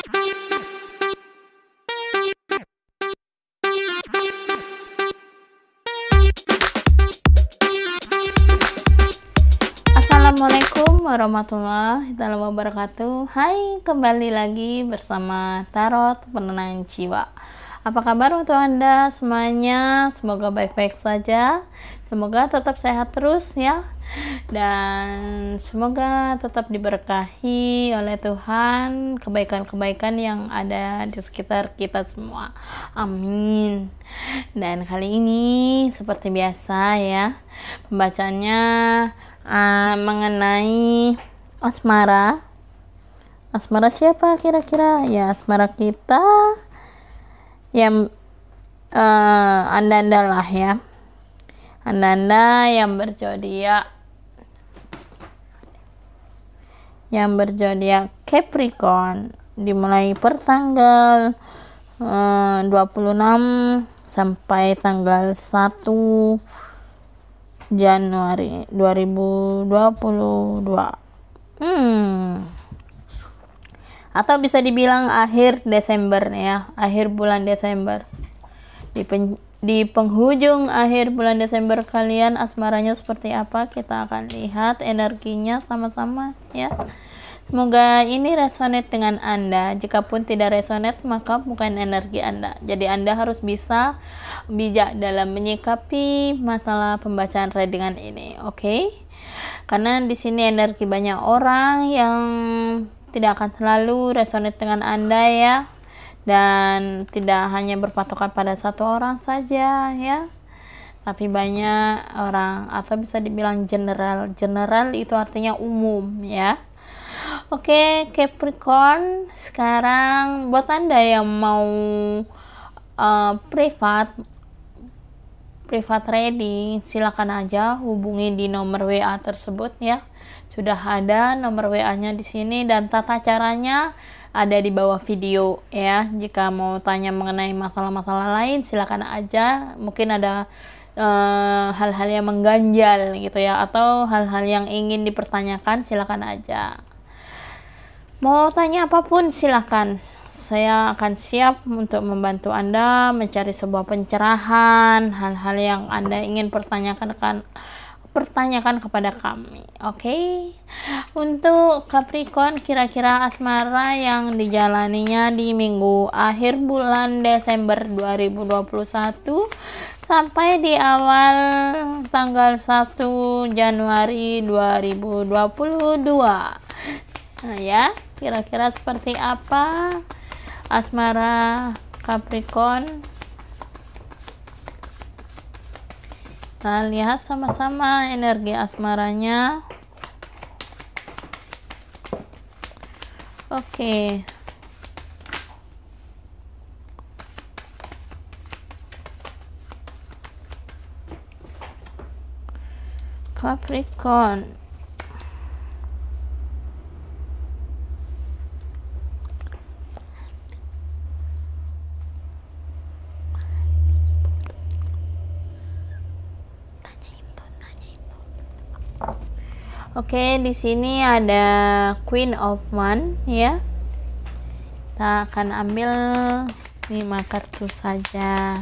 Assalamualaikum warahmatullahi wabarakatuh. Hai, kembali lagi bersama Tarot Penenang Jiwa. Apa kabar untuk Anda semuanya? Semoga baik-baik saja. Semoga tetap sehat terus ya. Dan semoga tetap diberkahi oleh Tuhan kebaikan-kebaikan yang ada di sekitar kita semua. Amin. Dan kali ini seperti biasa ya, pembacaannya mengenai asmara. Asmara siapa kira-kira? Ya, asmara kita yang anda-anda lah ya, anda-anda yang berzodiak Capricorn, dimulai per tanggal 26 sampai tanggal 1 Januari 2022. Atau bisa dibilang akhir Desember ya, akhir bulan Desember. Di penghujung akhir bulan Desember kalian asmaranya seperti apa, kita akan lihat energinya sama-sama ya. Semoga ini resonate dengan Anda. Jikapun tidak resonate, maka bukan energi Anda. Jadi Anda harus bisa bijak dalam menyikapi masalah pembacaan readingan ini, oke? Karena di sini energi banyak orang yang tidak akan selalu resonate dengan Anda ya, dan tidak hanya berpatokan pada satu orang saja ya, tapi banyak orang, atau bisa dibilang general itu artinya umum ya. Oke, Capricorn, sekarang buat Anda yang mau private reading, silakan aja hubungi di nomor WA tersebut ya. Sudah ada nomor WA-nya di sini dan tata caranya ada di bawah video ya. Jika mau tanya mengenai masalah-masalah lain, silakan aja. Mungkin ada hal-hal yang mengganjal gitu ya, atau hal-hal yang ingin dipertanyakan, silakan aja. Mau tanya apapun silakan, saya akan siap untuk membantu Anda mencari sebuah pencerahan, hal-hal yang Anda ingin pertanyakan kepada kami, oke? Untuk Capricorn, kira-kira asmara yang dijalaninya di minggu akhir bulan Desember 2021 sampai di awal tanggal 1 Januari 2022. Nah ya, kira-kira seperti apa asmara Capricorn? Kita lihat sama-sama energi asmaranya. Oke. Capricorn. Oke, di sini ada Queen of Wands ya. Kita akan ambil 5 kartu saja.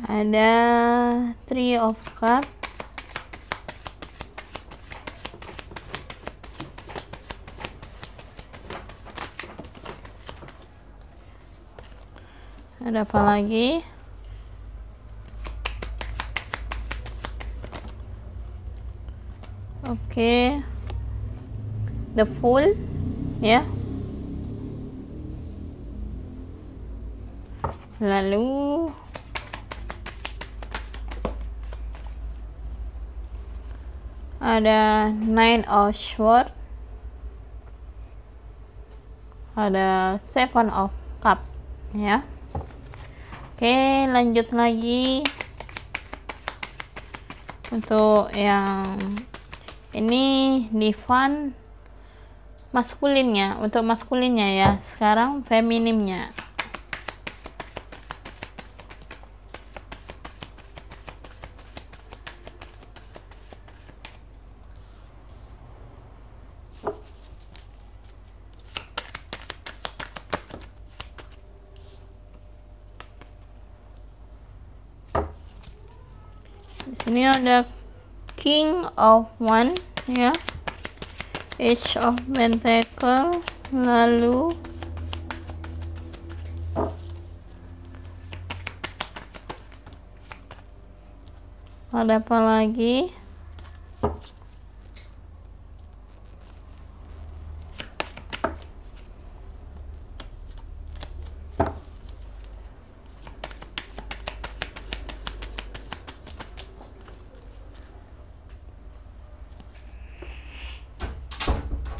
Ada Three of Cups. Ada apa lagi? Oke. The Fool ya. Lalu ada Nine of Swords, ada Seven of Cups ya. Oke, lanjut lagi untuk yang ini Divine maskulinnya. Untuk maskulinnya ya, sekarang feminimnya. Di sini ada King of One ya, Ace of Pentacle, lalu ada apa lagi?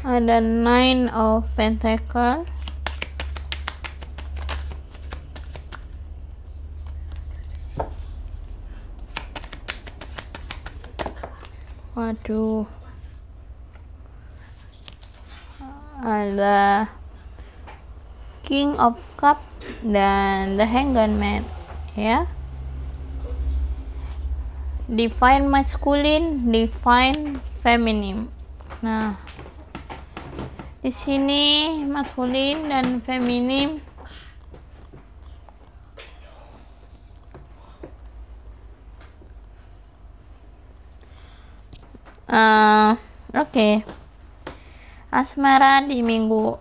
Ada Nine of Pentacle, waduh, ada King of Cup dan The Hanged Man ya. Divine masculine, divine feminine. Nah, di sini maskulin dan feminim. Oke. Asmara di minggu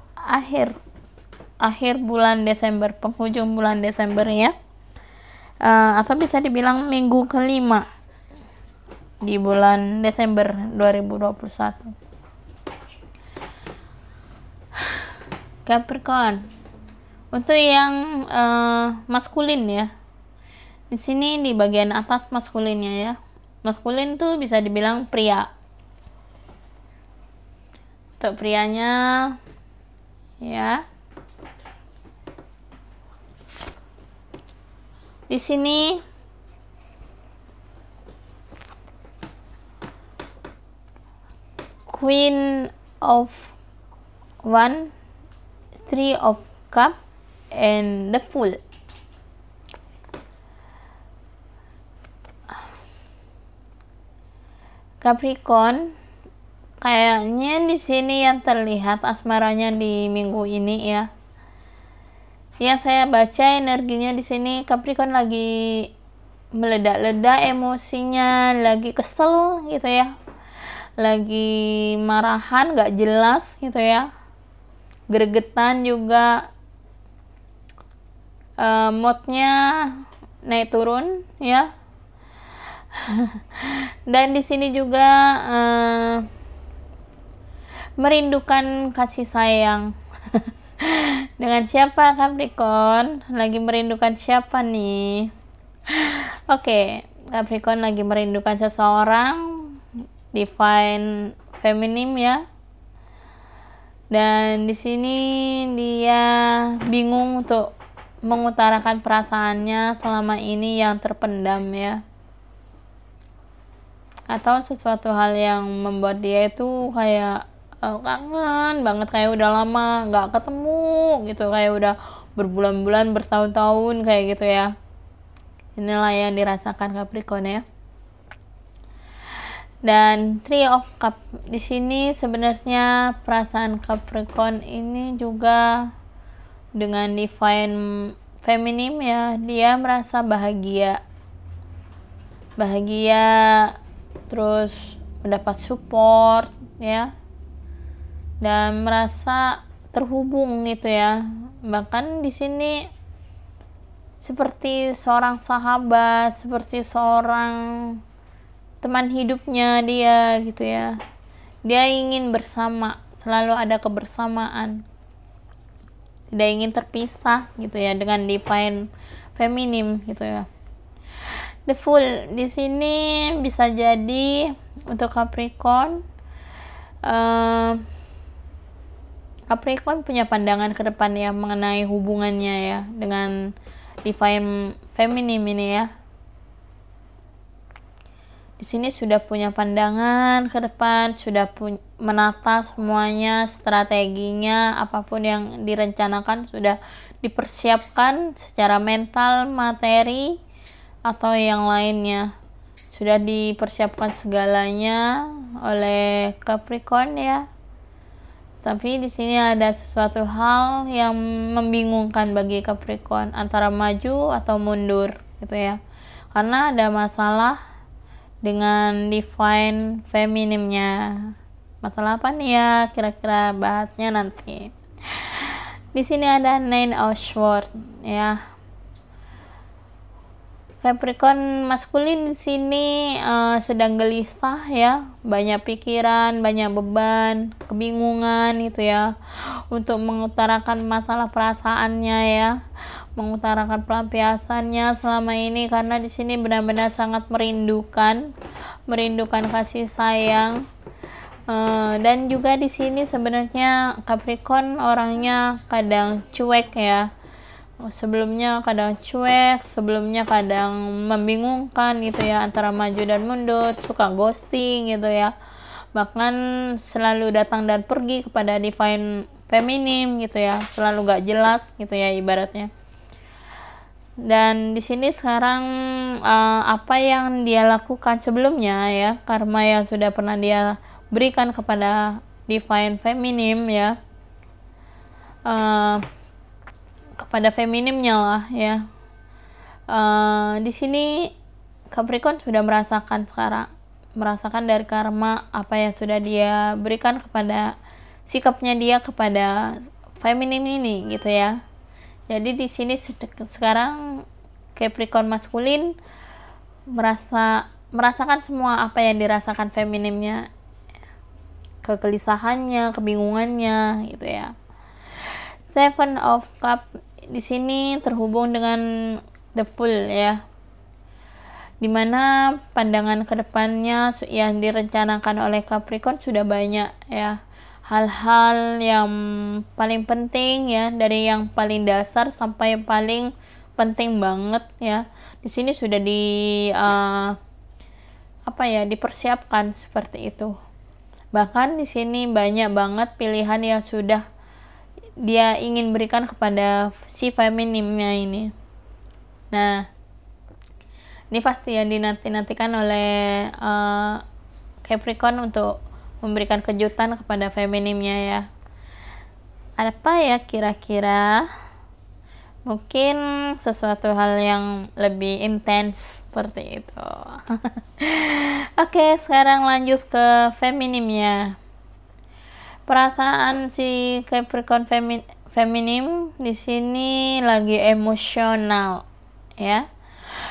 akhir bulan Desember, penghujung bulan Desember ya. Atau bisa dibilang minggu kelima di bulan Desember 2021. Capricorn. Untuk yang maskulin ya. Di sini di bagian atas maskulinnya ya. Maskulin tuh bisa dibilang pria. Untuk prianya ya. Di sini Queen of One, Three of Cup, and the Fool. Capricorn, kayaknya di sini yang terlihat asmaranya di minggu ini ya. Yang saya baca energinya di sini Capricorn lagi meledak-ledak emosinya, lagi kesel gitu ya. Lagi marahan gak jelas gitu ya. Gregetan juga, moodnya naik turun ya. Dan di sini juga merindukan kasih sayang. Dengan siapa Capricorn? Lagi merindukan siapa nih? Oke, Capricorn lagi merindukan seseorang, divine feminim ya. Dan di sini dia bingung untuk mengutarakan perasaannya selama ini yang terpendam ya. Atau sesuatu hal yang membuat dia itu kayak kangen banget, kayak udah lama nggak ketemu gitu, kayak udah berbulan-bulan, bertahun-tahun kayak gitu ya. Inilah yang dirasakan Capricorn ya. Dan Three of Cup di sini sebenarnya perasaan Capricorn ini juga dengan divine feminim ya, dia merasa bahagia, terus mendapat support ya, dan merasa terhubung gitu ya. Bahkan di sini seperti seorang sahabat, seperti seorang teman hidupnya dia gitu ya. Dia ingin bersama, selalu ada kebersamaan, tidak ingin terpisah gitu ya dengan divine feminim gitu ya. The Fool di sini bisa jadi untuk Capricorn. Capricorn punya pandangan ke depan ya mengenai hubungannya ya dengan divine feminim ini ya. Di Di sini sudah punya pandangan ke depan, sudah menata semuanya, strateginya, apapun yang direncanakan sudah dipersiapkan secara mental, materi, atau yang lainnya. Sudah dipersiapkan segalanya oleh Capricorn ya. Tapi di sini ada sesuatu hal yang membingungkan bagi Capricorn, antara maju atau mundur gitu ya. Karena ada masalah dengan divine femininnya. Masalah apa nih ya? Kira-kira bahasnya nanti. Di sini ada Nine of Swords ya. Capricorn maskulin di sini sedang gelisah ya, banyak pikiran, banyak beban, kebingungan gitu ya, untuk mengutarakan masalah perasaannya ya, mengutarakan pelampiasannya selama ini, karena di sini benar-benar sangat merindukan kasih sayang. Dan juga di sini sebenarnya Capricorn orangnya kadang cuek ya. Sebelumnya kadang cuek, sebelumnya kadang membingungkan gitu ya, antara maju dan mundur, suka ghosting gitu ya, bahkan selalu datang dan pergi kepada divine feminim gitu ya, selalu gak jelas gitu ya ibaratnya. Dan di sini sekarang apa yang dia lakukan sebelumnya ya, karma yang sudah pernah dia berikan kepada divine feminim ya, kepada feminimnya lah ya. Di sini Capricorn sudah merasakan dari karma apa yang sudah dia berikan kepada sikapnya dia kepada feminim ini gitu ya. Jadi di sini sekarang Capricorn maskulin merasakan semua apa yang dirasakan feminimnya, kegelisahannya, kebingungannya gitu ya. Seven of Cup di sini terhubung dengan The Fool ya, dimana pandangan kedepannya yang direncanakan oleh Capricorn sudah banyak ya, hal-hal yang paling penting ya, dari yang paling dasar sampai yang paling penting banget ya. Di sini sudah dipersiapkan seperti itu. Bahkan di sini banyak banget pilihan yang sudah dia ingin berikan kepada si feminimnya ini. Nah, ini pasti yang dinanti-nantikan oleh Capricorn untuk memberikan kejutan kepada feminimnya ya. Apa ya kira-kira? Mungkin sesuatu hal yang lebih intens seperti itu. Oke, sekarang lanjut ke feminimnya. Perasaan si Capricorn feminim di sini lagi emosional ya,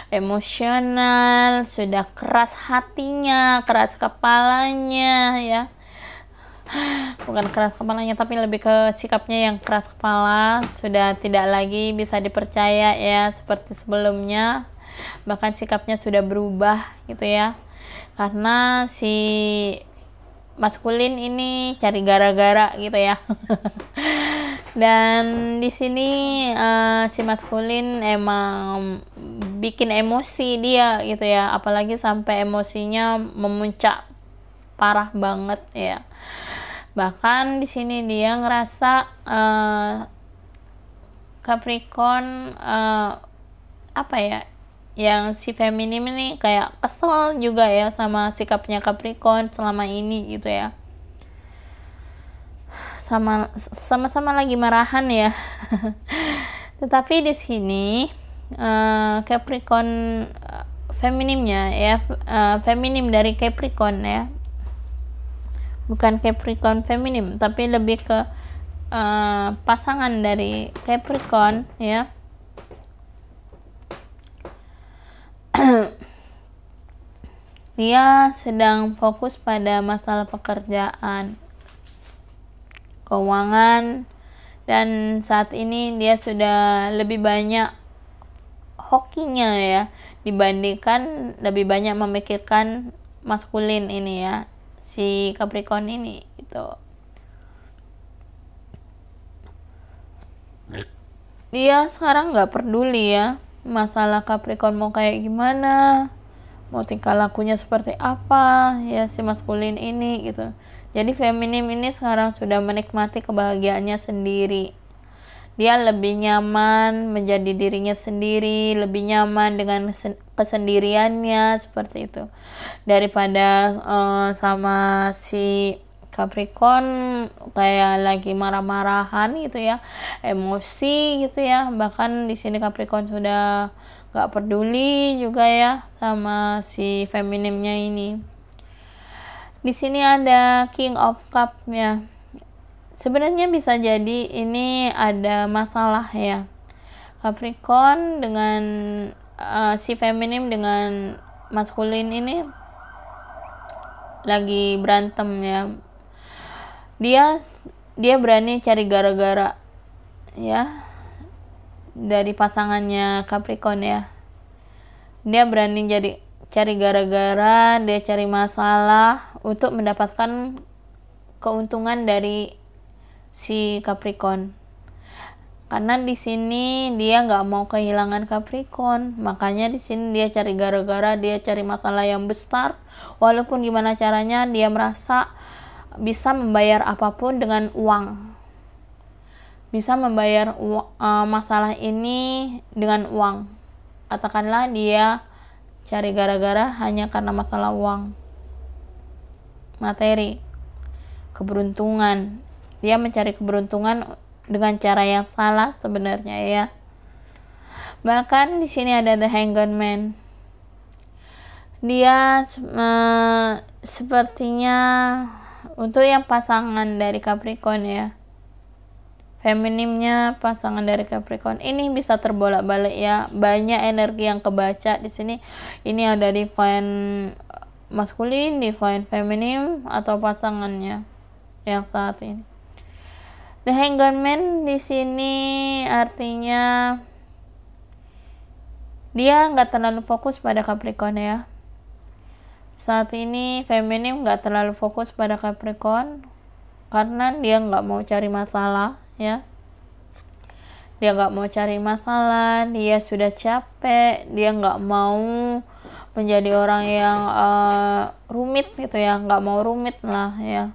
emosional, sudah keras hatinya, keras kepalanya ya, bukan keras kepalanya tapi lebih ke sikapnya yang keras kepala, sudah tidak lagi bisa dipercaya ya seperti sebelumnya, bahkan sikapnya sudah berubah gitu ya, karena si maskulin ini cari gara-gara gitu ya. Dan di sini si maskulin emang bikin emosi dia gitu ya, apalagi sampai emosinya memuncak parah banget ya. Bahkan di sini dia ngerasa Capricorn yang si feminim ini kayak kesel juga ya sama sikapnya Capricorn selama ini gitu ya, sama-sama lagi marahan ya. Tetapi di sini Capricorn feminimnya ya, feminim dari Capricorn ya, bukan Capricorn feminim tapi lebih ke pasangan dari Capricorn ya. Dia sedang fokus pada masalah pekerjaan, keuangan, dan saat ini dia sudah lebih banyak hokinya ya, dibandingkan lebih banyak memikirkan maskulin ini ya, si Capricorn ini gitu. Dia sekarang nggak peduli ya masalah Capricorn mau kayak gimana, mau tingkah lakunya seperti apa ya si maskulin ini gitu. Jadi feminim ini sekarang sudah menikmati kebahagiaannya sendiri. Dia lebih nyaman menjadi dirinya sendiri, lebih nyaman dengan kesendiriannya seperti itu daripada sama si Capricorn kayak lagi marah-marahan gitu ya, emosi gitu ya. Bahkan di sini Capricorn sudah gak peduli juga ya sama si feminimnya ini. Di sini ada King of Cup ya. Sebenarnya bisa jadi ini ada masalah ya. Capricorn dengan si feminim dengan maskulin ini lagi berantem ya. Dia berani cari gara-gara ya dari pasangannya Capricorn ya. Dia berani cari gara-gara, dia cari masalah untuk mendapatkan keuntungan dari si Capricorn. Karena di sini dia nggak mau kehilangan Capricorn, makanya di sini dia cari gara-gara, dia cari masalah yang besar. Walaupun gimana caranya dia merasa bisa membayar apapun dengan uang, bisa membayar masalah ini dengan uang. Katakanlah dia cari gara-gara hanya karena masalah uang, materi, keberuntungan. Dia mencari keberuntungan dengan cara yang salah sebenarnya ya. Bahkan di sini ada The Hanged Man. Dia sepertinya untuk yang pasangan dari Capricorn ya. Feminimnya pasangan dari Capricorn ini bisa terbolak-balik ya. Banyak energi yang kebaca di sini. Ini ada divine maskulin, divine feminim atau pasangannya yang saat ini. The Hanged Man di sini artinya dia nggak terlalu fokus pada Capricorn ya. Saat ini feminim nggak terlalu fokus pada Capricorn karena dia nggak mau cari masalah ya. Dia nggak mau cari masalah, dia sudah capek, dia nggak mau menjadi orang yang rumit gitu ya, nggak mau rumit lah ya.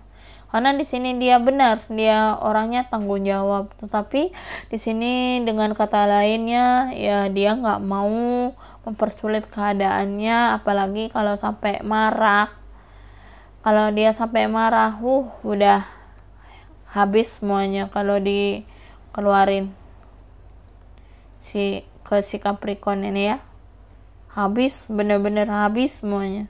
Karena di sini dia benar, dia orangnya tanggung jawab. Tetapi di sini dengan kata lainnya, ya dia nggak mau mempersulit keadaannya, apalagi kalau sampai marah. Kalau dia sampai marah, udah habis semuanya kalau dikeluarin si Capricorn ini ya. Habis, bener-bener habis semuanya.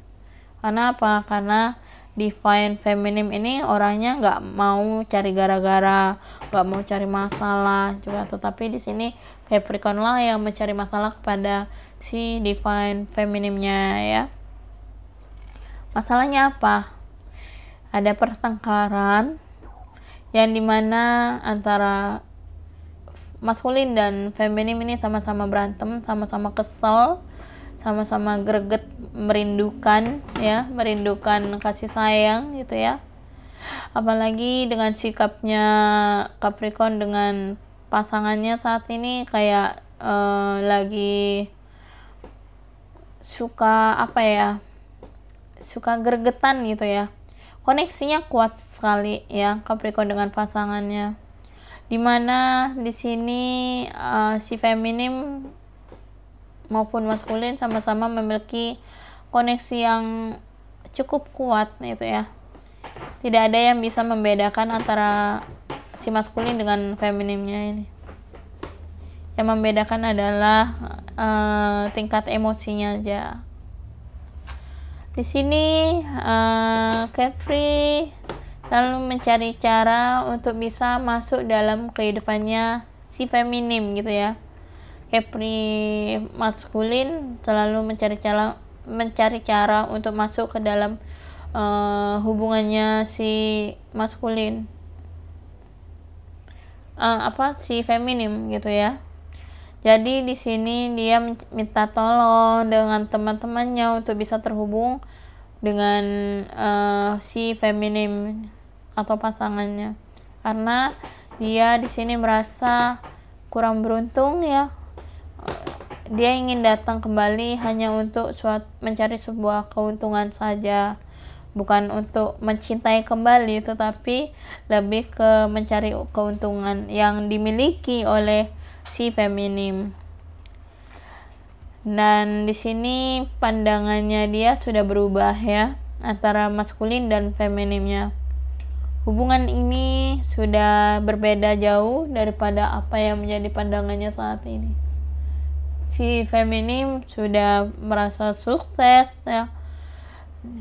Karena apa? Karena divine feminim ini orangnya nggak mau cari gara-gara, nggak mau cari masalah juga. Tetapi di sini Capricorn lah yang mencari masalah kepada si divine feminimnya ya. Masalahnya apa? Ada pertengkaran yang dimana antara maskulin dan feminim ini sama-sama berantem, sama-sama kesel, sama-sama greget, merindukan ya, merindukan kasih sayang gitu ya. Apalagi dengan sikapnya Capricorn dengan pasangannya saat ini kayak lagi suka suka gregetan gitu ya. Koneksinya kuat sekali ya Capricorn dengan pasangannya. Dimana di sini si feminim maupun maskulin sama-sama memiliki koneksi yang cukup kuat gitu ya. Tidak ada yang bisa membedakan antara si maskulin dengan feminimnya ini. Yang membedakan adalah tingkat emosinya aja. Di sini Capri selalu mencari cara untuk bisa masuk dalam kehidupannya si feminim gitu ya. Capri maskulin selalu mencari cara untuk masuk ke dalam hubungannya si maskulin si feminim gitu ya. Jadi di sini dia minta tolong dengan teman-temannya untuk bisa terhubung dengan si feminim atau pasangannya, karena dia di sini merasa kurang beruntung ya. dia ingin datang kembali hanya untuk mencari sebuah keuntungan saja, bukan untuk mencintai kembali, tetapi lebih ke mencari keuntungan yang dimiliki oleh si feminim. Dan di sini pandangannya dia sudah berubah ya, antara maskulin dan feminimnya. Hubungan ini sudah berbeda jauh daripada apa yang menjadi pandangannya saat ini. Si feminim sudah merasa sukses ya,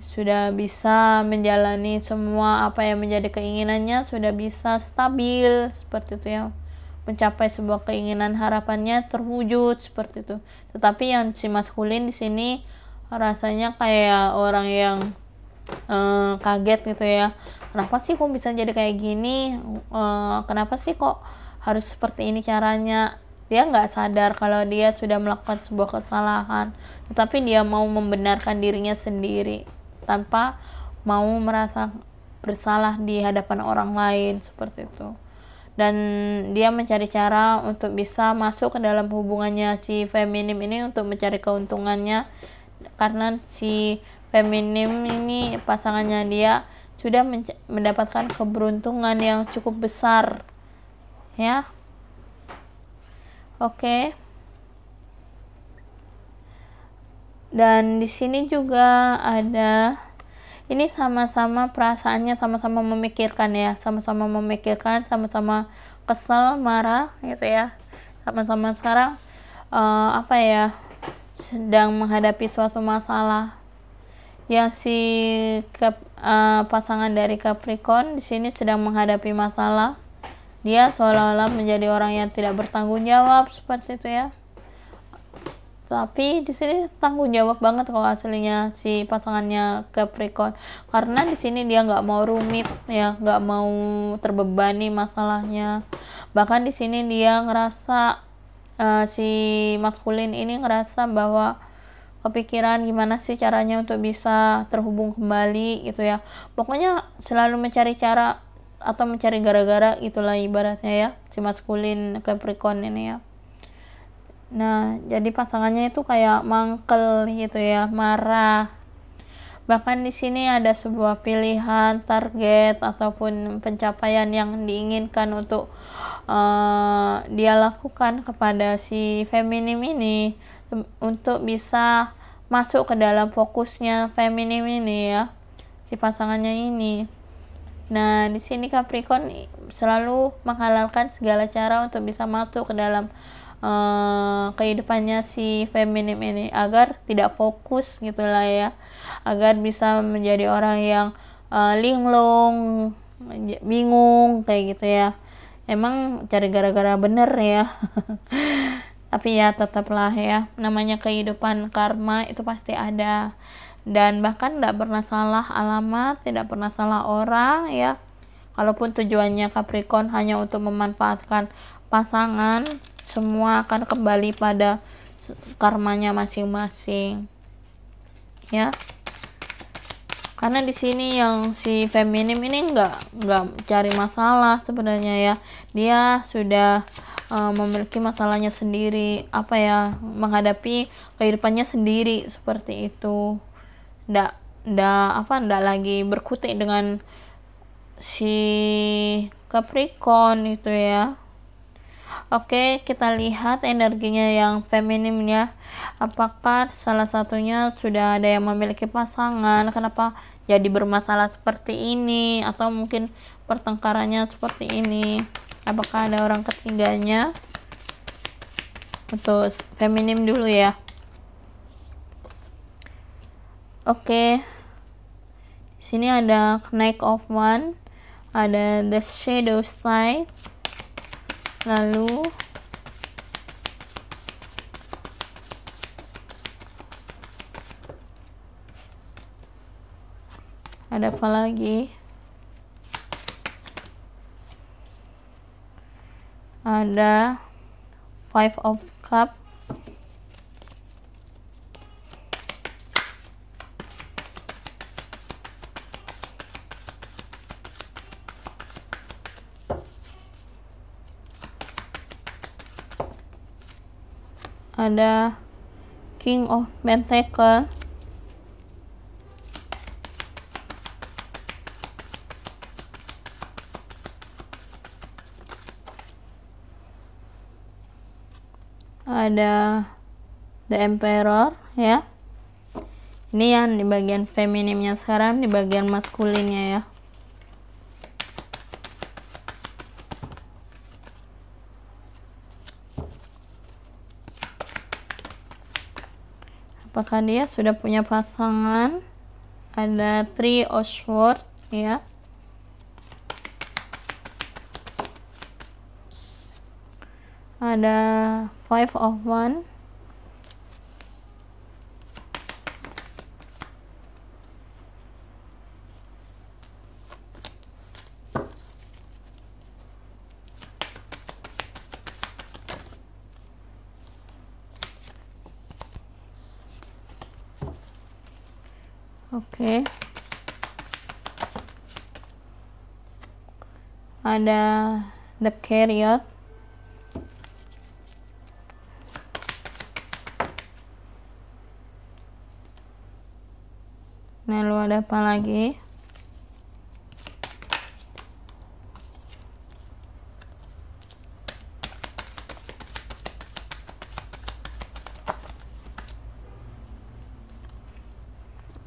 sudah bisa menjalani semua apa yang menjadi keinginannya, sudah bisa stabil seperti itu ya, mencapai sebuah keinginan, harapannya terwujud seperti itu. Tetapi yang si maskulin di sini rasanya kayak orang yang kaget gitu ya, kenapa sih kok bisa jadi kayak gini, kenapa sih kok harus seperti ini caranya. Dia nggak sadar kalau dia sudah melakukan sebuah kesalahan, tetapi dia mau membenarkan dirinya sendiri tanpa mau merasa bersalah di hadapan orang lain seperti itu. Dan dia mencari cara untuk bisa masuk ke dalam hubungannya si feminim ini untuk mencari keuntungannya, karena si feminim ini pasangannya dia sudah mendapatkan keberuntungan yang cukup besar ya. Oke. Dan di sini juga ada, ini sama-sama perasaannya sama-sama memikirkan ya, sama-sama memikirkan, sama-sama kesel, marah gitu ya, sama-sama sekarang sedang menghadapi suatu masalah. Yang si pasangan dari Capricorn di sini sedang menghadapi masalah. Dia seolah-olah menjadi orang yang tidak bertanggung jawab seperti itu ya. Tapi di sini tanggung jawab banget kalau aslinya si pasangannya Capricorn, karena di sini dia nggak mau rumit ya, nggak mau terbebani masalahnya. Bahkan di sini dia ngerasa si maskulin ini ngerasa bahwa kepikiran gimana sih caranya untuk bisa terhubung kembali gitu ya. Pokoknya selalu mencari cara atau mencari gara-gara itulah ibaratnya ya, si maskulin Capricorn ini ya. Nah, jadi pasangannya itu kayak mangkel gitu ya, marah. Bahkan di sini ada sebuah pilihan, target ataupun pencapaian yang diinginkan untuk dia lakukan kepada si feminim ini untuk bisa masuk ke dalam fokusnya feminim ini ya, si pasangannya ini. Nah, di sini Capricorn selalu menghalalkan segala cara untuk bisa masuk ke dalam kehidupannya si feminim ini agar tidak fokus gitulah ya, agar bisa menjadi orang yang linglung, bingung kayak gitu ya. Emang cari gara-gara bener ya. Tapi ya tetaplah ya, namanya kehidupan, karma itu pasti ada, dan bahkan tidak pernah salah alamat, tidak pernah salah orang ya. Kalaupun tujuannya Capricorn hanya untuk memanfaatkan pasangan, semua akan kembali pada karmanya masing-masing ya. Karena di sini yang si feminim ini nggak cari masalah sebenarnya ya, dia sudah memiliki masalahnya sendiri, menghadapi kehidupannya sendiri seperti itu. Ndak lagi berkutik dengan si Capricorn itu ya. Oke, kita lihat energinya yang feminim ya. Apakah salah satunya sudah ada yang memiliki pasangan? Kenapa jadi bermasalah seperti ini? Atau mungkin pertengkarannya seperti ini? Apakah ada orang ketiganya? Untuk feminim dulu ya. Oke. Di sini ada Knight of Wands, ada The Shadow Side, lalu ada apa lagi? Ada Five of Cups, ada King of Pentacle, ada The Emperor ya. Ini yang di bagian feminimnya, sekarang di bagian maskulinnya ya. Apakah dia sudah punya pasangan? Ada Three of Swords ya. Ada Five of Wands. Oke. Ada The Chariot. Lalu ada apa lagi?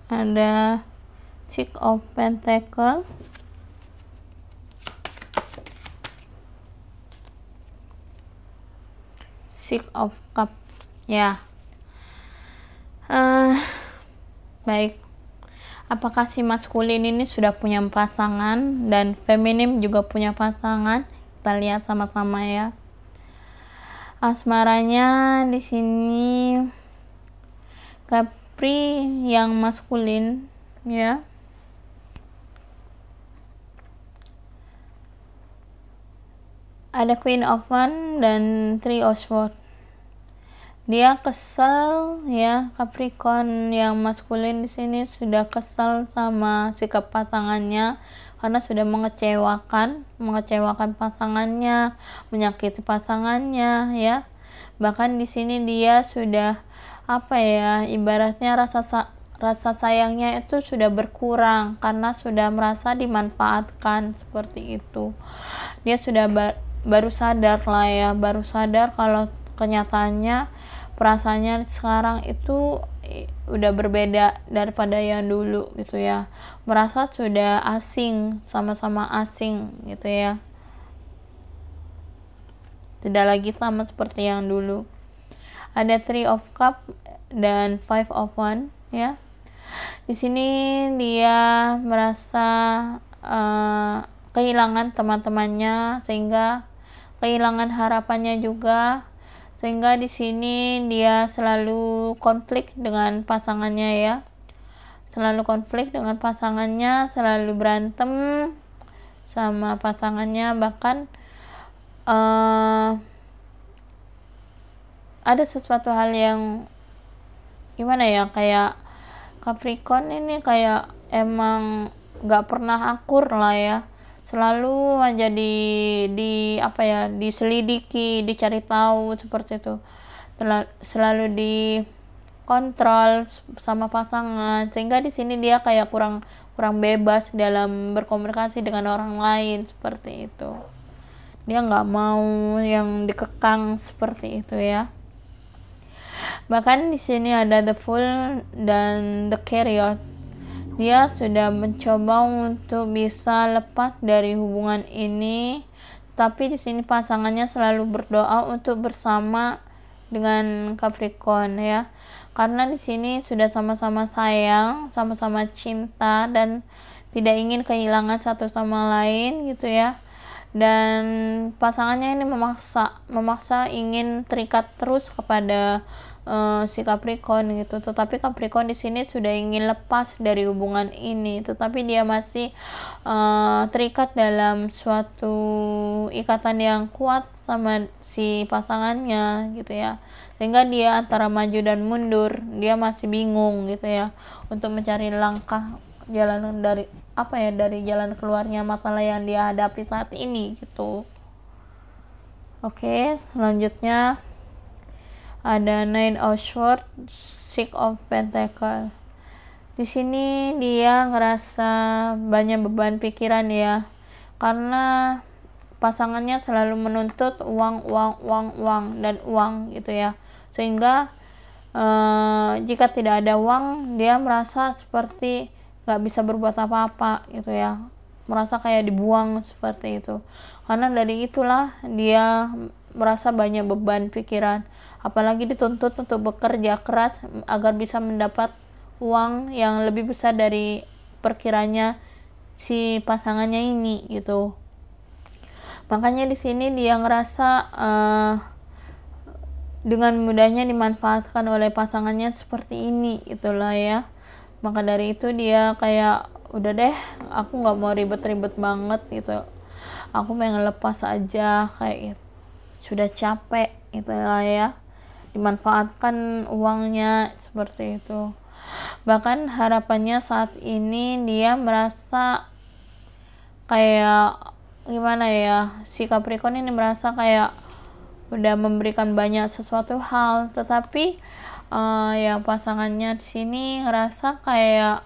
Ada Six of Pentacle, Six of Cup ya. Baik, apakah si maskulin ini sudah punya pasangan dan feminim juga punya pasangan? Kita lihat sama-sama ya. Asmaranya di sini Capri yang maskulin ya. Ada Queen of Wands dan Three of Swords. Dia kesel ya, Capricorn yang maskulin di sini sudah kesel sama sikap pasangannya karena sudah mengecewakan pasangannya, menyakiti pasangannya ya. Bahkan di sini dia sudah ibaratnya rasa sayangnya itu sudah berkurang karena sudah merasa dimanfaatkan seperti itu. Dia sudah baru sadar kalau kenyataannya perasaannya sekarang itu udah berbeda daripada yang dulu gitu ya. Merasa sudah asing, sama-sama asing gitu ya. Tidak lagi sama seperti yang dulu. Ada Three of Cup dan Five of Wands ya. Di sini dia merasa kehilangan teman-temannya, sehingga kehilangan harapannya juga, sehingga di sini dia selalu konflik dengan pasangannya ya. Selalu konflik dengan pasangannya, selalu berantem sama pasangannya, bahkan ada sesuatu hal yang gimana ya, kayak Capricorn ini kayak emang gak pernah akur lah ya. Selalu aja diselidiki, dicari tahu seperti itu. Selalu dikontrol sama pasangan, sehingga di sini dia kayak kurang bebas dalam berkomunikasi dengan orang lain seperti itu. Dia nggak mau yang dikekang seperti itu ya. Bahkan di sini ada The Fool dan The Chariot. Dia sudah mencoba untuk bisa lepas dari hubungan ini, tapi di sini pasangannya selalu berdoa untuk bersama dengan Capricorn ya. Karena di sini sudah sama-sama sayang, sama-sama cinta dan tidak ingin kehilangan satu sama lain gitu ya. Dan pasangannya ini memaksa ingin terikat terus kepada si Capricorn gitu, tetapi Capricorn di sini sudah ingin lepas dari hubungan ini, tetapi dia masih terikat dalam suatu ikatan yang kuat sama si pasangannya gitu ya, sehingga dia antara maju dan mundur, dia masih bingung gitu ya untuk mencari langkah jalan dari jalan keluarnya masalah yang dia hadapi saat ini gitu. Oke, selanjutnya ada Nine of Swords, Six of Pentacles. Di sini dia ngerasa banyak beban pikiran ya, karena pasangannya selalu menuntut uang dan uang gitu ya, sehingga jika tidak ada uang dia merasa seperti nggak bisa berbuat apa-apa gitu ya, merasa kayak dibuang seperti itu. Karena dari itulah dia merasa banyak beban pikiran, apalagi dituntut untuk bekerja keras agar bisa mendapat uang yang lebih besar dari perkiranya si pasangannya ini gitu. Makanya di sini dia ngerasa dengan mudahnya dimanfaatkan oleh pasangannya seperti ini itulah ya. Maka dari itu dia kayak udah deh, aku nggak mau ribet-ribet banget gitu, aku pengen lepas aja kayak gitu. Sudah capek itulah ya, dimanfaatkan uangnya seperti itu. Bahkan harapannya saat ini dia merasa kayak gimana ya, si Capricorn ini merasa kayak udah memberikan banyak sesuatu hal, tetapi ya pasangannya di sini ngerasa kayak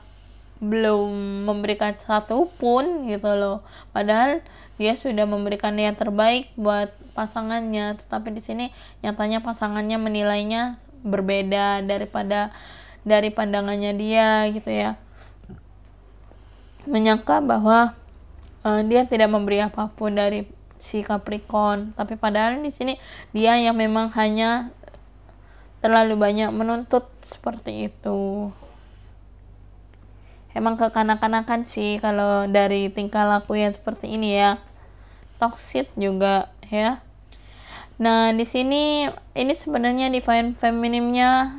belum memberikan satu pun gitu loh, padahal dia sudah memberikan yang terbaik buat pasangannya, tetapi di sini nyatanya pasangannya menilainya berbeda dari pandangannya dia gitu ya, menyangka bahwa dia tidak memberi apapun dari si Capricorn, tapi padahal di sini dia yang memang hanya terlalu banyak menuntut seperti itu. Emang kekanak-kanakan sih kalau dari tingkah laku yang seperti ini ya, toxic juga ya. Nah di sini ini sebenarnya divine femininnya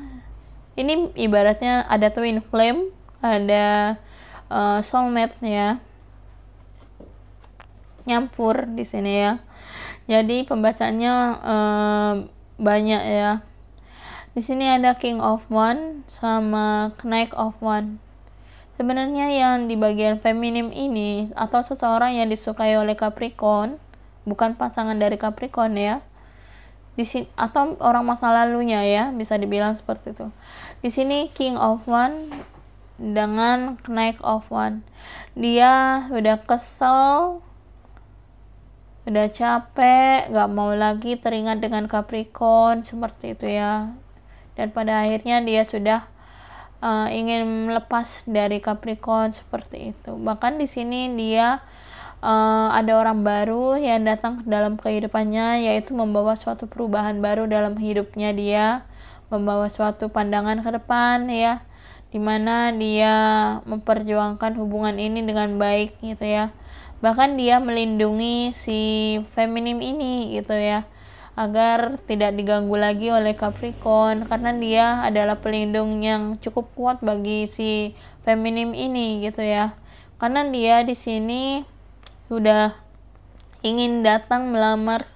ini ibaratnya ada twin flame, ada soulmate ya, nyampur di sini ya. Jadi pembacaannya banyak ya. Di sini ada King of One sama Knight of One. Sebenarnya yang di bagian feminim ini atau seseorang yang disukai oleh Capricorn, bukan pasangan dari Capricorn ya. Di sini atau orang masa lalunya ya, bisa dibilang seperti itu. Di sini King of One dengan Knight of One. Dia udah kesel, udah capek, gak mau lagi teringat dengan Capricorn seperti itu ya. Dan pada akhirnya dia sudah ingin melepas dari Capricorn seperti itu. Bahkan di sini dia ada orang baru yang datang ke dalam kehidupannya, yaitu membawa suatu perubahan baru dalam hidupnya dia, membawa suatu pandangan ke depan ya, dimana dia memperjuangkan hubungan ini dengan baik gitu ya. Bahkan dia melindungi si feminim ini gitu ya, agar tidak diganggu lagi oleh Capricorn, karena dia adalah pelindung yang cukup kuat bagi si feminim ini gitu ya. Karena dia di sini sudah ingin datang melamar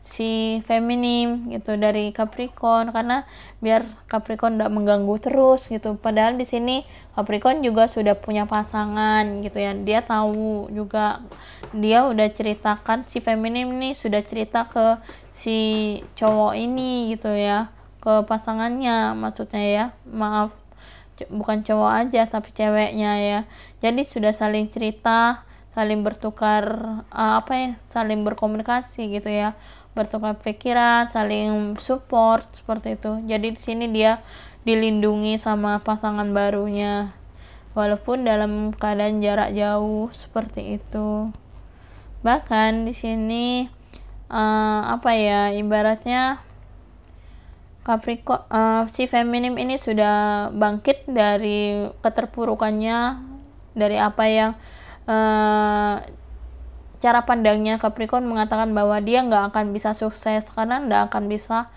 si feminim gitu dari Capricorn, karena biar Capricorn tidak mengganggu terus gitu. Padahal di sini Capricorn juga sudah punya pasangan gitu ya. Dia tahu juga, dia udah ceritakan, si feminim ini sudah cerita ke si cowok ini gitu ya, ke pasangannya maksudnya ya, maaf, bukan cowok aja tapi ceweknya ya. Jadi sudah saling cerita, saling bertukar saling berkomunikasi gitu ya, bertukar pikiran, saling support seperti itu. Jadi di sini dia dilindungi sama pasangan barunya walaupun dalam keadaan jarak jauh seperti itu. Bahkan di sini ibaratnya Capricorn, si feminim ini sudah bangkit dari keterpurukannya, dari apa yang cara pandangnya Capricorn mengatakan bahwa dia nggak akan bisa sukses karena nggak akan bisa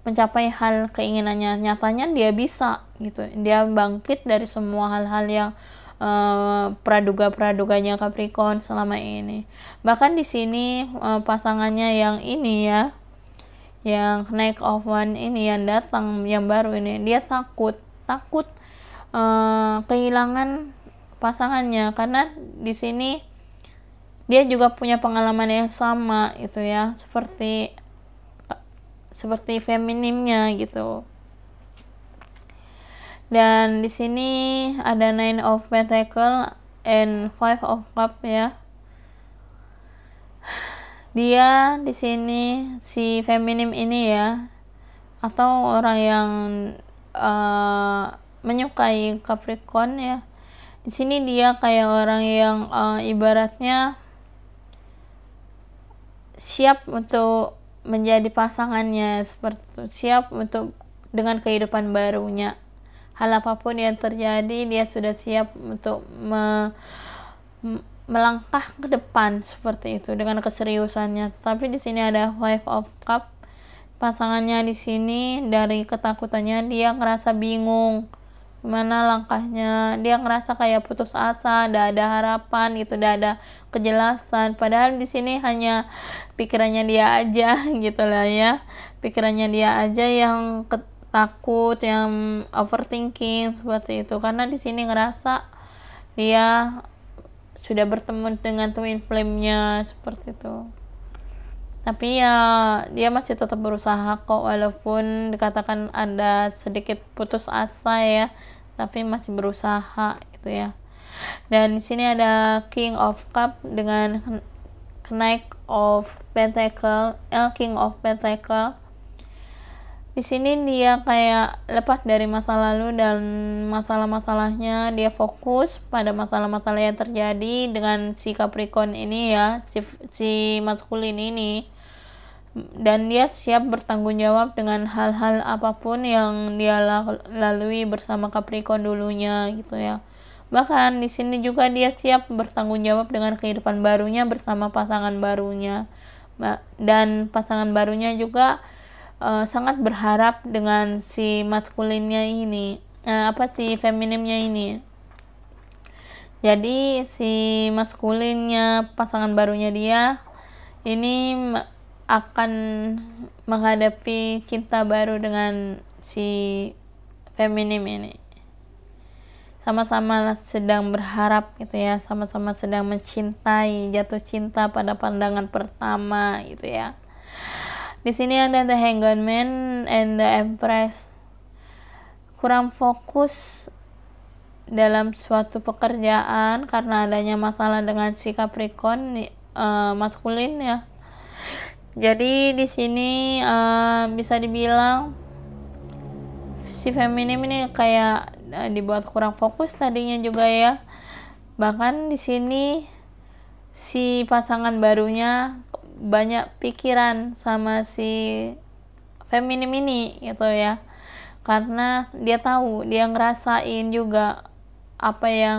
mencapai hal keinginannya. Nyatanya dia bisa gitu, dia bangkit dari semua hal-hal yang praduga-praduganya Capricorn selama ini. Bahkan di sini pasangannya yang ini ya, yang Knight of One ini yang datang, yang baru ini, dia takut kehilangan pasangannya, karena di sini dia juga punya pengalaman yang sama itu ya, seperti seperti feminimnya gitu. Dan di sini ada Nine of Pentacles and Five of Cups ya. Dia di sini si feminim ini ya, atau orang yang menyukai Capricorn ya. Di sini dia kayak orang yang ibaratnya siap untuk menjadi pasangannya, seperti itu, siap untuk dengan kehidupan barunya. Hal apapun yang terjadi, dia sudah siap untuk melangkah ke depan seperti itu dengan keseriusannya. Tapi di sini ada Five of Cups. Pasangannya di sini dari ketakutannya dia ngerasa bingung gimana langkahnya. Dia ngerasa kayak putus asa, tidak ada harapan gitu, tidak ada kejelasan. Padahal di sini hanya pikirannya dia aja gitu lah ya. Pikirannya dia aja yang takut, yang overthinking seperti itu. Karena di sini ngerasa dia sudah bertemu dengan twin flame-nya seperti itu. Tapi ya dia masih tetap berusaha kok, walaupun dikatakan ada sedikit putus asa ya, tapi masih berusaha gitu ya. Dan di sini ada King of Cup dengan Knight of Pentacle, King of Pentacle. Di sini dia kayak lepas dari masa lalu dan masalah-masalahnya, dia fokus pada masalah-masalah yang terjadi dengan si Capricorn ini ya, si maskulin ini. Dan dia siap bertanggung jawab dengan hal-hal apapun yang dia lalui bersama Capricorn dulunya gitu ya. Bahkan di sini juga dia siap bertanggung jawab dengan kehidupan barunya bersama pasangan barunya. Dan pasangan barunya juga sangat berharap dengan si maskulinnya ini, si feminimnya ini. Jadi si maskulinnya, pasangan barunya dia ini akan menghadapi cinta baru dengan si feminim ini. Sama-sama sedang berharap gitu ya, sama-sama sedang mencintai, jatuh cinta pada pandangan pertama gitu ya. Di sini ada The Hanged Man and the Empress. Kurang fokus dalam suatu pekerjaan karena adanya masalah dengan si Capricorn maskulin ya. Jadi di sini bisa dibilang si feminim ini kayak dibuat kurang fokus tadinya juga ya. Bahkan di sini si pasangan barunya banyak pikiran sama si feminim ini gitu ya, karena dia tahu, dia ngerasain juga apa yang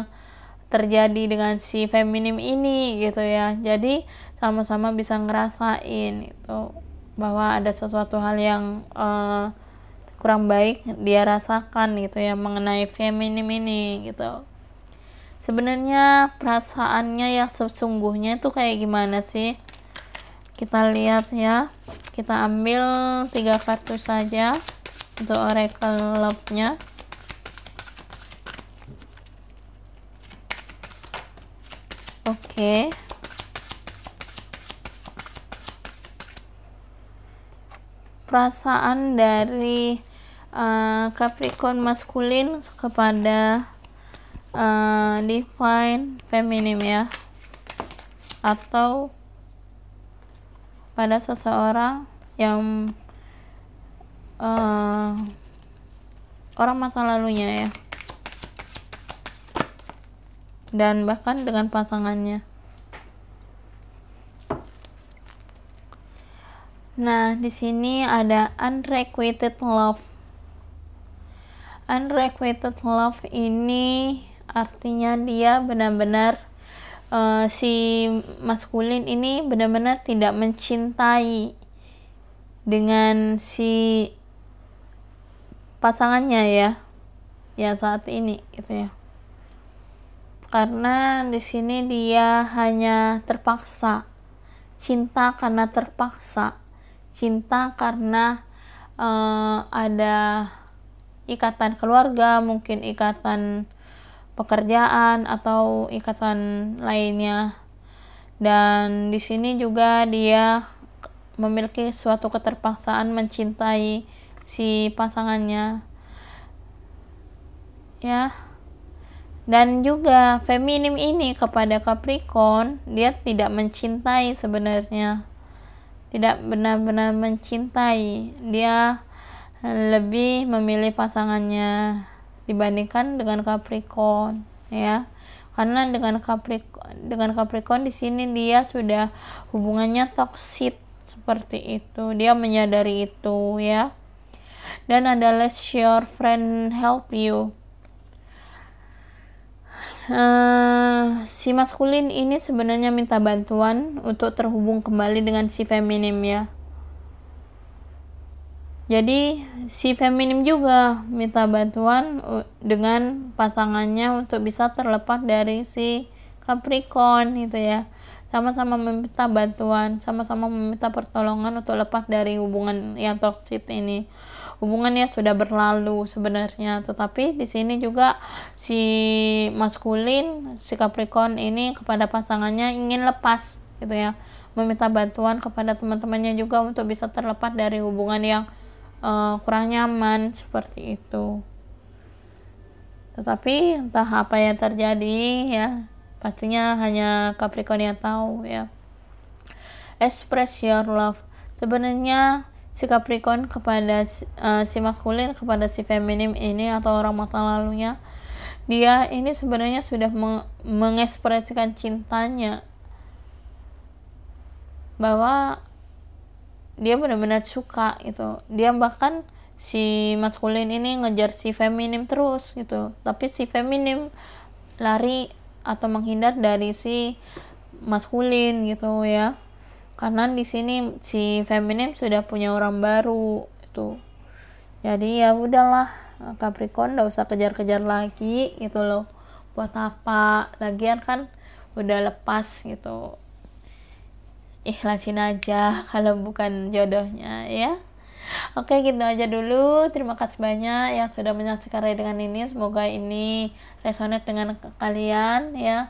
terjadi dengan si feminim ini gitu ya. Jadi sama-sama bisa ngerasain itu bahwa ada sesuatu hal yang kurang baik dia rasakan gitu ya mengenai feminim ini gitu. Sebenarnya perasaannya yang sesungguhnya itu kayak gimana sih? Kita lihat ya, kita ambil 3 kartu saja untuk Oracle Love-nya. Oke. Perasaan dari Capricorn maskulin kepada Divine Feminim ya, atau pada seseorang yang orang masa lalunya ya, dan bahkan dengan pasangannya. Nah, di sini ada unrequited love. Unrequited love ini artinya dia benar-benar si maskulin ini benar-benar tidak mencintai dengan si pasangannya ya saat ini gitu ya. Karena di sini dia hanya terpaksa cinta karena terpaksa, cinta karena ada ikatan keluarga, mungkin ikatan pekerjaan atau ikatan lainnya. Dan di sini juga dia memiliki suatu keterpaksaan mencintai si pasangannya, ya. Dan juga feminim ini kepada Capricorn, dia tidak mencintai sebenarnya, tidak benar-benar mencintai, dia lebih memilih pasangannya dibandingkan dengan Capricorn, ya. Karena dengan Capricorn di sini dia sudah hubungannya toksik seperti itu, dia menyadari itu, ya. Dan ada let your friend help you. Si maskulin ini sebenarnya minta bantuan untuk terhubung kembali dengan si feminim, ya. Jadi si feminim juga minta bantuan dengan pasangannya untuk bisa terlepas dari si Capricorn gitu, ya. Sama-sama meminta bantuan, sama-sama meminta pertolongan untuk lepas dari hubungan yang toksik ini. Hubungannya sudah berlalu sebenarnya, tetapi di sini juga si maskulin, si Capricorn ini kepada pasangannya ingin lepas gitu, ya, meminta bantuan kepada teman-temannya juga untuk bisa terlepas dari hubungan yang kurang nyaman seperti itu. Tetapi entah apa yang terjadi, ya, pastinya hanya Capricorn yang tahu, ya. Express your love. Sebenarnya si Capricorn kepada si maskulin kepada si feminim ini atau orang masa lalunya, dia ini sebenarnya sudah mengekspresikan cintanya, bahwa dia benar-benar suka gitu. Dia bahkan si maskulin ini ngejar si feminim terus gitu, tapi si feminim lari atau menghindar dari si maskulin gitu, ya. Karena di sini si feminim sudah punya orang baru itu. Jadi ya udahlah, Capricorn gak usah kejar-kejar lagi gitu loh. Buat apa? Lagian kan udah lepas gitu. Ikhlasin aja kalau bukan jodohnya, ya. Oke, gitu aja dulu. Terima kasih banyak yang sudah menyaksikan readingan ini. Semoga ini resonate dengan kalian, ya.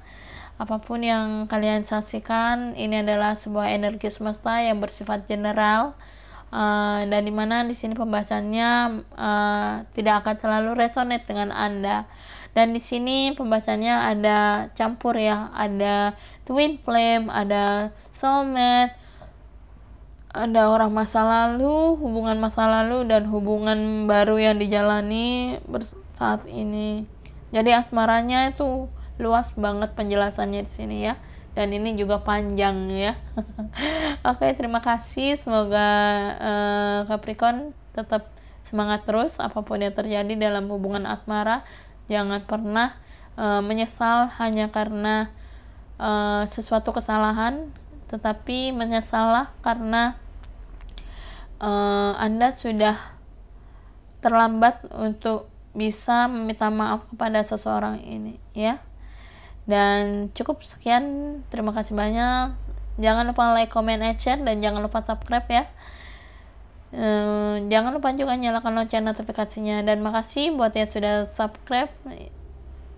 Apapun yang kalian saksikan, ini adalah sebuah energi semesta yang bersifat general, dan dimana di sini pembahasannya tidak akan selalu resonate dengan Anda. Dan di sini pembahasannya ada campur, ya, ada twin flame, ada soulmate, ada orang masa lalu, hubungan masa lalu, dan hubungan baru yang dijalani saat ini. Jadi asmaranya itu luas banget penjelasannya di sini, ya. Dan ini juga panjang, ya. Oke, terima kasih. Semoga Capricorn tetap semangat terus apapun yang terjadi dalam hubungan asmara. Jangan pernah menyesal hanya karena sesuatu kesalahan, tetapi menyesallah karena Anda sudah terlambat untuk bisa meminta maaf kepada seseorang ini, ya. Dan cukup sekian, terima kasih banyak. Jangan lupa like, comment, and share, dan jangan lupa subscribe, ya. Jangan lupa juga nyalakan lonceng notifikasinya. Dan makasih buat yang sudah subscribe,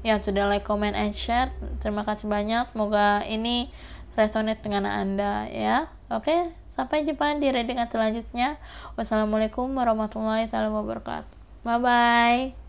yang sudah like, comment, and share. Terima kasih banyak. Semoga ini resonate dengan Anda, ya. Oke, sampai jumpa di readingan selanjutnya. Wassalamualaikum warahmatullahi wabarakatuh. Bye bye.